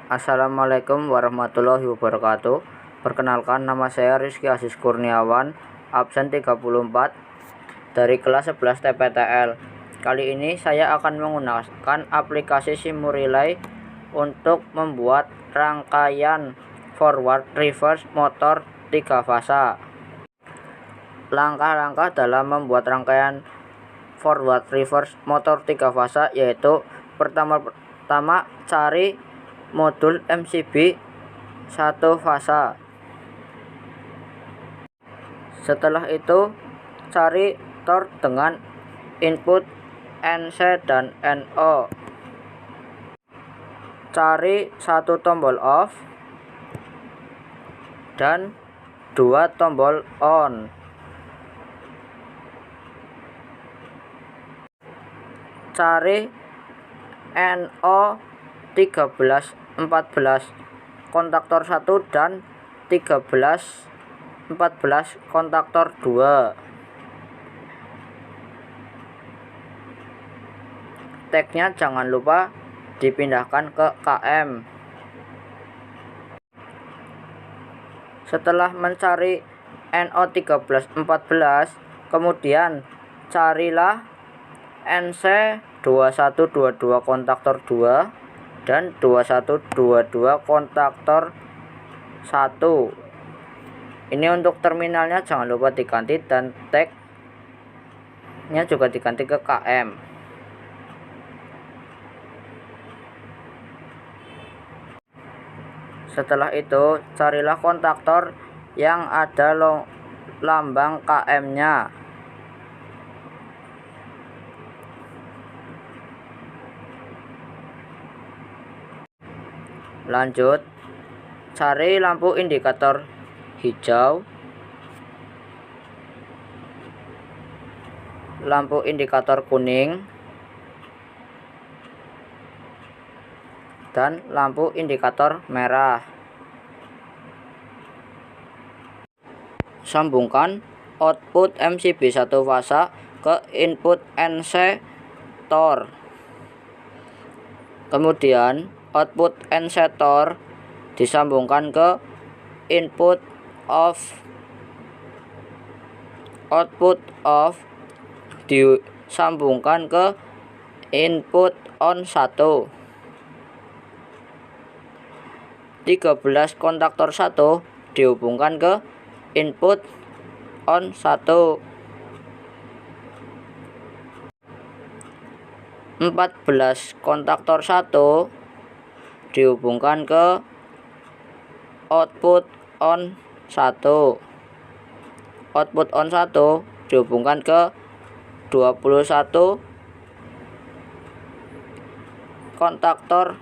Assalamualaikum warahmatullahi wabarakatuh. Perkenalkan, nama saya Rizky Aziz Kurniawan, absen 34 dari kelas 11 TPTL. Kali ini saya akan menggunakan aplikasi Simurelay untuk membuat rangkaian forward reverse motor 3 fasa. Langkah-langkah dalam membuat rangkaian forward reverse motor 3 fasa yaitu pertama cari modul MCB 1 fasa. Setelah itu cari torque dengan input NC dan NO. Cari 1 tombol off dan 2 tombol on. Cari NO 13 14 kontaktor 1 dan 13 14 kontaktor 2. Tagnya jangan lupa dipindahkan ke KM. Setelah mencari NO 13 14, kemudian carilah NC 2122 kontaktor 2 dan 2122 kontaktor 1. Ini untuk terminalnya jangan lupa diganti dan tagnya juga diganti ke KM. Setelah itu carilah kontaktor yang ada lambang KM-nya. Lanjut, cari lampu indikator hijau, lampu indikator kuning, dan lampu indikator merah. Sambungkan output MCB 1 fasa ke input NC tor. Kemudian output NC tor disambungkan ke input off. Output off disambungkan ke input on 1. 13 kontaktor 1 dihubungkan ke input on 1. 14 kontaktor 1 dihubungkan ke output on 1. Output on 1 dihubungkan ke 21 kontaktor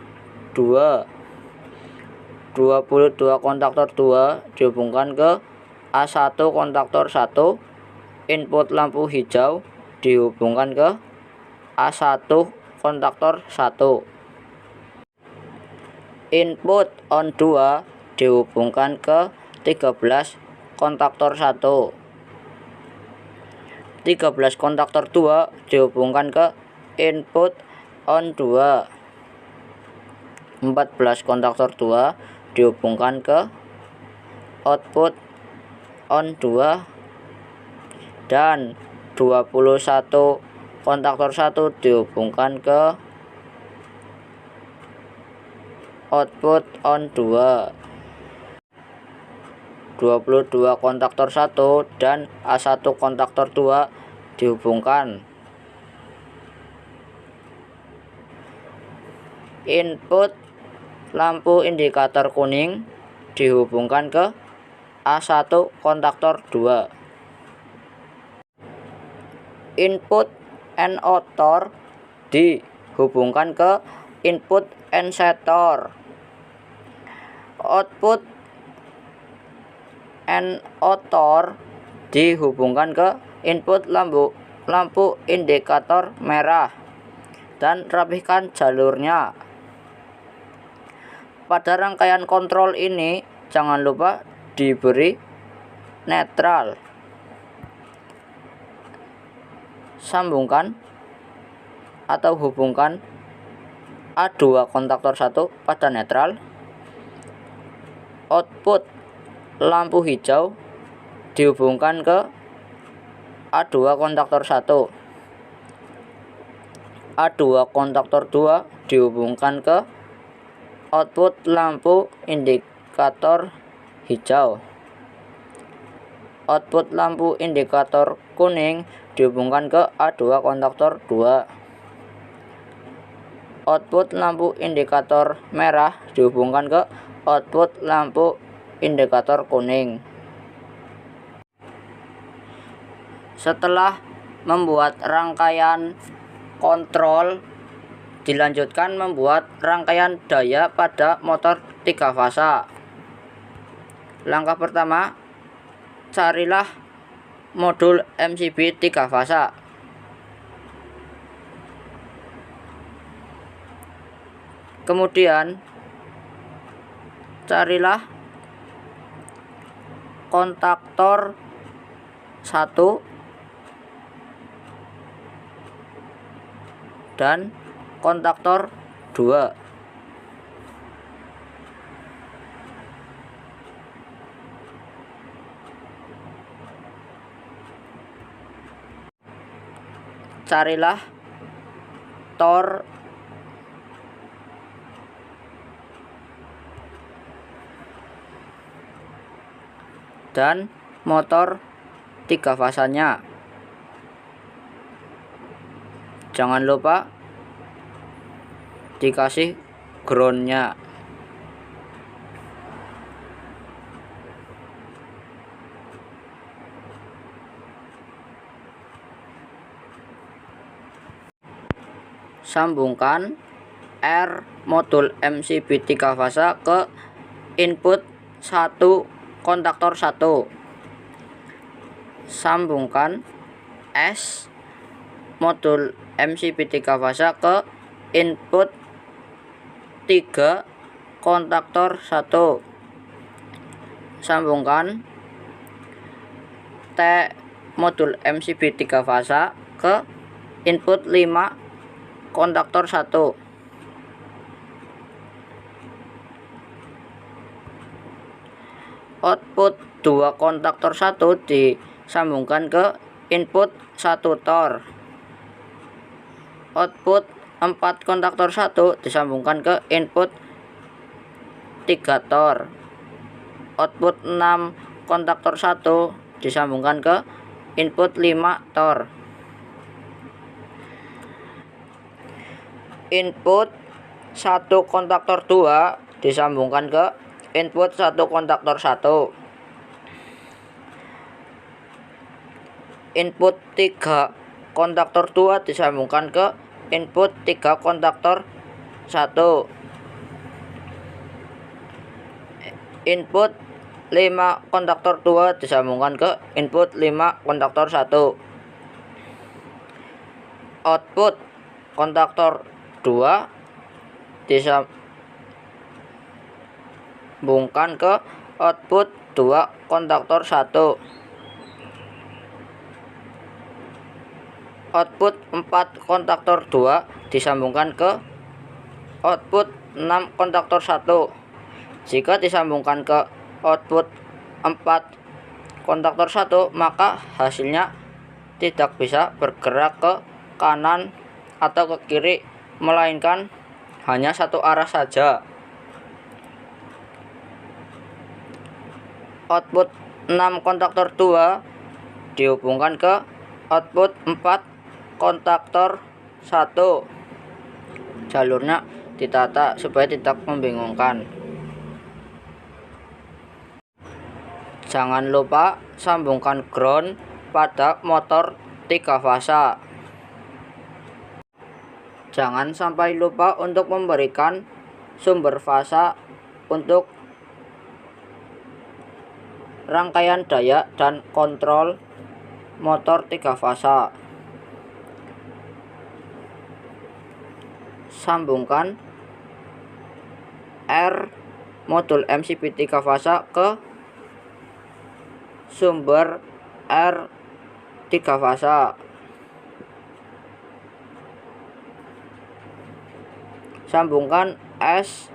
2. 22 kontaktor 2 dihubungkan ke A1 kontaktor 1. Input lampu hijau dihubungkan ke A1 kontaktor 1. Input on 2 dihubungkan ke 13 kontaktor 1. 13 kontaktor 2 dihubungkan ke input on 2. 14 kontaktor 2 dihubungkan ke output on 2 dan 21 kontaktor 1 dihubungkan ke output on 2. 22 kontaktor 1 dan A1 kontaktor 2 dihubungkan. Input lampu indikator kuning dihubungkan ke A1 kontaktor 2. Input NO tor dihubungkan ke input NC tor. Output NO tor dihubungkan ke input lampu indikator merah dan rapihkan jalurnya. Pada rangkaian kontrol ini jangan lupa diberi netral. Sambungkan atau hubungkan A2 kontaktor 1 pada netral output lampu hijau dihubungkan ke A2 kontaktor 1. A2 kontaktor 2 dihubungkan ke output lampu indikator hijau. Output lampu indikator kuning dihubungkan ke A2 kontaktor 2. Output lampu indikator merah dihubungkan ke output lampu indikator kuning. Setelah membuat rangkaian kontrol, dilanjutkan membuat rangkaian daya pada motor 3 fasa. Langkah pertama, carilah modul MCB 3 fasa. Kemudian carilah kontaktor 1 dan kontaktor 2. Carilah tor dan motor 3 fasanya. Jangan lupa dikasih groundnya. Sambungkan R modul MCB 3 fasa ke input 1 kontaktor 1. Sambungkan S modul MCB 3 fasa ke input 3 kontaktor 1. Sambungkan T modul MCB 3 fasa ke input 5 kontaktor 1. Output 2 kontaktor 1 disambungkan ke input 1 tor. Output 4 kontaktor 1 disambungkan ke input 3 tor. Output 6 kontaktor 1 disambungkan ke input 5 tor. Input 1 kontaktor 2 disambungkan ke input 1 kontaktor 1. Input 3 kontaktor 2 disambungkan ke input 3 kontaktor 1. Input 5 kontaktor 2 disambungkan ke input 5 kontaktor 1. Output kontaktor 2 disambungkan ke output 2 kontaktor 1. Output 4 kontaktor 2 disambungkan ke output 6 kontaktor 1. Jika disambungkan ke output 4 kontaktor 1, maka hasilnya tidak bisa bergerak ke kanan atau ke kiri, melainkan hanya satu arah saja. Output 6 kontaktor 2 dihubungkan ke output 4 kontaktor 1. Jalurnya ditata supaya tidak membingungkan. Jangan lupa sambungkan ground pada motor 3 fasa. Jangan sampai lupa untuk memberikan sumber fasa untuk rangkaian daya dan kontrol motor 3 fasa. Sambungkan R modul MCB 3 fasa ke sumber R 3 fasa. Sambungkan S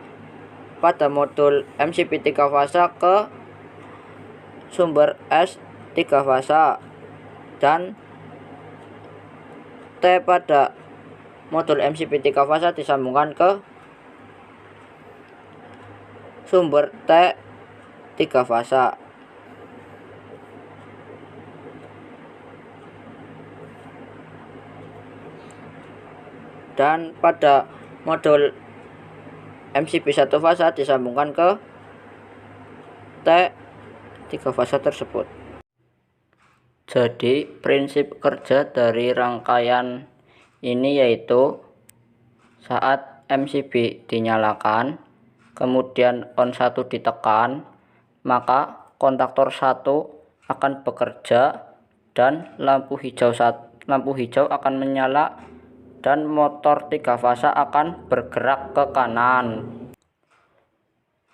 pada modul MCB 3 fasa ke sumber S 3 fasa, dan T pada modul MCB 3 fasa disambungkan ke sumber T 3 fasa. Dan pada modul MCB 1 fasa disambungkan ke T 3 fasa tersebut. Jadi prinsip kerja dari rangkaian ini yaitu saat MCB dinyalakan, kemudian on 1 ditekan, maka kontaktor 1 akan bekerja dan lampu hijau akan menyala dan motor 3 fasa akan bergerak ke kanan.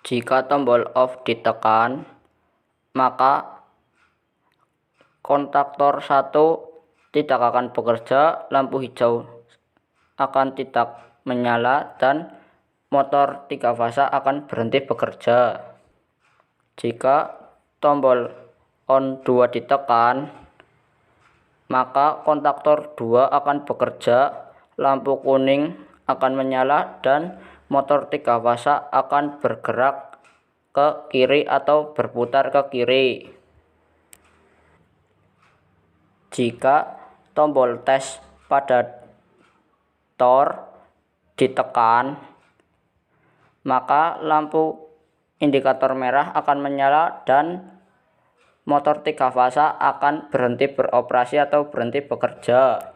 Jika tombol off ditekan, maka kontaktor 1 tidak akan bekerja, lampu hijau akan tidak menyala dan motor 3 fasa akan berhenti bekerja. Jika tombol on 2 ditekan, maka kontaktor 2 akan bekerja, lampu kuning akan menyala dan motor 3 fasa akan bergerak ke kiri atau berputar ke kiri. Jika tombol tes pada tor ditekan, maka lampu indikator merah akan menyala dan motor 3 fasa akan berhenti beroperasi atau berhenti bekerja.